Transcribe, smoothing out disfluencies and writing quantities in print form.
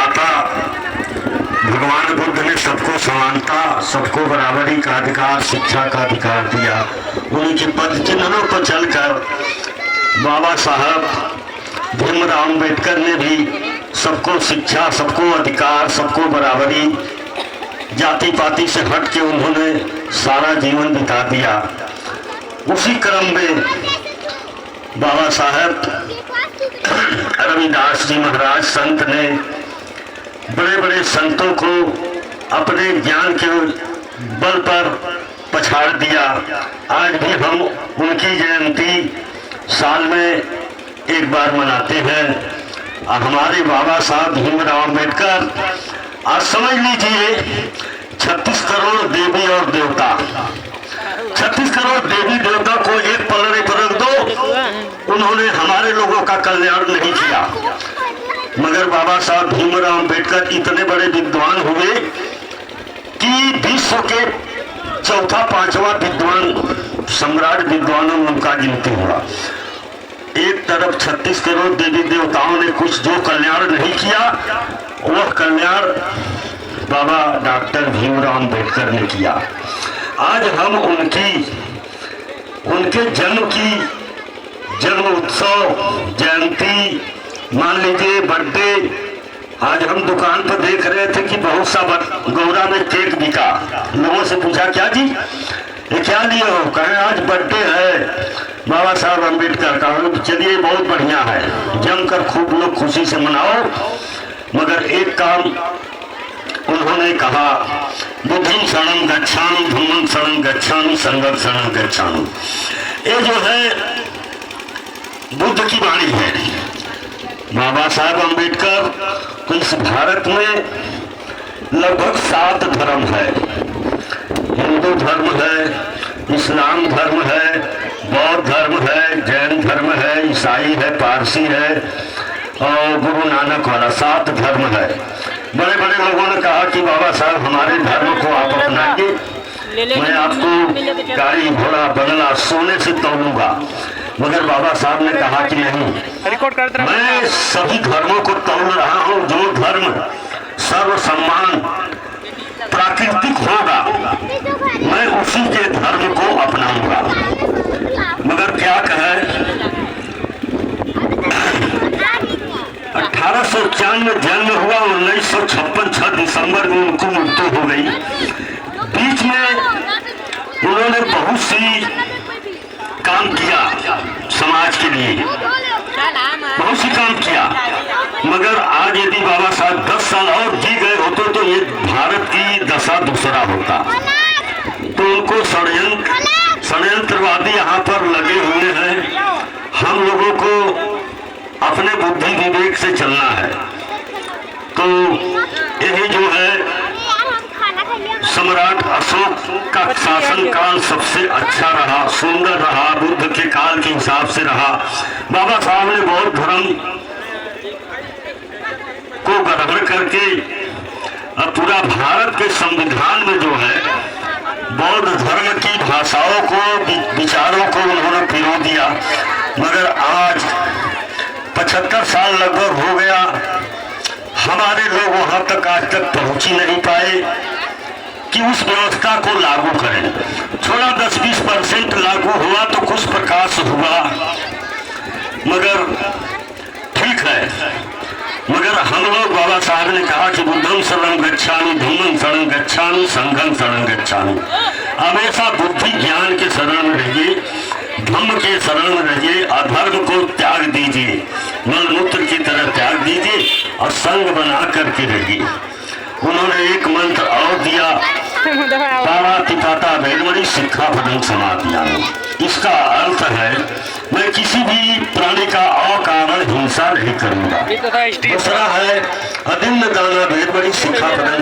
निर्माता भगवान बुद्ध ने सबको समानता, सबको बराबरी का अधिकार, शिक्षा का अधिकार दिया। उन्हीं के पद चिन्हों पर चलकर बाबा साहब भीमराव अम्बेडकर ने भी सबको शिक्षा, सबको अधिकार, सबको बराबरी, जाति पाति से हट के उन्होंने सारा जीवन बिता दिया। उसी क्रम में बाबा साहब रविदास जी महाराज संत ने बड़े बड़े संतों को अपने ज्ञान के बल पर पछाड़ दिया। आज भी हम उनकी जयंती साल में एक बार मनाते हैं। हमारे बाबा साहब भीमराव अम्बेडकर, आज समझ लीजिए 36 करोड़ देवी और देवता, 36 करोड़ देवी देवता को एक पलड़े पर रख दो, उन्होंने हमारे लोगों का कल्याण नहीं किया। मगर बाबा साहब भीमराव अम्बेडकर इतने बड़े विद्वान हुए कि विश्व के चौथा पांचवा विद्वान सम्राट विद्वानों में उनका गिनती हुआ। एक तरफ 36 करोड़ देवी देवताओं ने कुछ जो कल्याण नहीं किया, वह कल्याण बाबा डॉक्टर भीमराव अम्बेडकर ने किया। आज हम उनके जन्म की जन्म उत्सव, जयंती, मान लीजिए बर्थडे, आज हम दुकान पर देख रहे थे कि बहुत सा गौरा में केक बिका। लोगों से पूछा, क्या जी ये क्या लिए हो? कहें आज बर्थडे है बाबा साहब अम्बेडकर का। चलिए बहुत बढ़िया है, जमकर खूब लोग खुशी से मनाओ। मगर एक काम उन्होंने कहा, बुद्धिं शरणं गच्छामि, धम्मं शरणं गच्छामि, संघं शरणं गच्छामि। ये जो है बुद्ध की वाणी है। बाबा साहब अम्बेडकर, इस भारत में लगभग 7 धर्म है। हिंदू धर्म है, इस्लाम धर्म है, बौद्ध धर्म है, जैन धर्म है, ईसाई है, पारसी है और गुरु नानक वाला 7 धर्म है। बड़े बड़े लोगों ने कहा कि बाबा साहब हमारे धर्म को आप अपनाइए, मैं आपको गाड़ी घोड़ा बंगला सोने से तोलूंगा। मगर बाबा साहब ने कहा कि नहीं, मैं सभी धर्मों को तोल रहा हूँ। जो धर्म सर्व सम्मान प्राकृतिक होगा, मैं उसी के धर्म को अपनाऊंगा। मगर क्या कहे, 1891 जन्म हुआ, 1956 6 दिसंबर में उनको मृत्यु हो गई। बीच में उन्होंने बहुत सी काम किया समाज के लिए, बहुत सी काम किया। मगर आज यदि बाबा साहब 10 साल और जी गए होते तो ये भारत की दशा दूसरा होता। तो उनको षड्यंत्रवादी यहाँ पर लगे हुए हैं। हम लोगों को अपने बुद्धि विवेक से चलना है। तो यही जो है, सम्राट अशोक का शासनकाल सबसे अच्छा रहा, सुंदर रहा, बुद्ध के काल के हिसाब से रहा। बाबा साहब ने बौद्ध धर्म को ग्रहण करके अब पूरा भारत के संविधान में जो है बौद्ध धर्म की भाषाओं को, विचारों को उन्होंने पिरो दिया। मगर आज 75 साल लगभग हो गया, हमारे लोग वहां तक आज तक पहुंच ही नहीं पाए कि उस व्यवस्था को लागू करें। थोड़ा 10-20% लागू हुआ तो कुछ प्रकाश हुआ, मगर ठीक है। मगर हम लोग, बाबा साहब ने कहा कि बुद्धं शरणं गच्छामि, धम्मं शरणं गच्छामि, संघं शरणं गच्छामि। हमेशा बुद्धि ज्ञान के शरण में रहिए, धम्म के शरण में रहिए, अधर्म को त्याग दीजिए, मलमूत्र की तरह त्याग दीजिए और संग बना करके रहिए। उन्होंने एक मंत्र और दिया, पाणातिपाता वेदमणि सिक्खापदं समाधियामि। इसका अर्थ है, मैं किसी भी प्राणी का अकारण हिंसा नहीं करूंगा। दूसरा है, अदिन्न दाना वेदमणि सिक्खापदं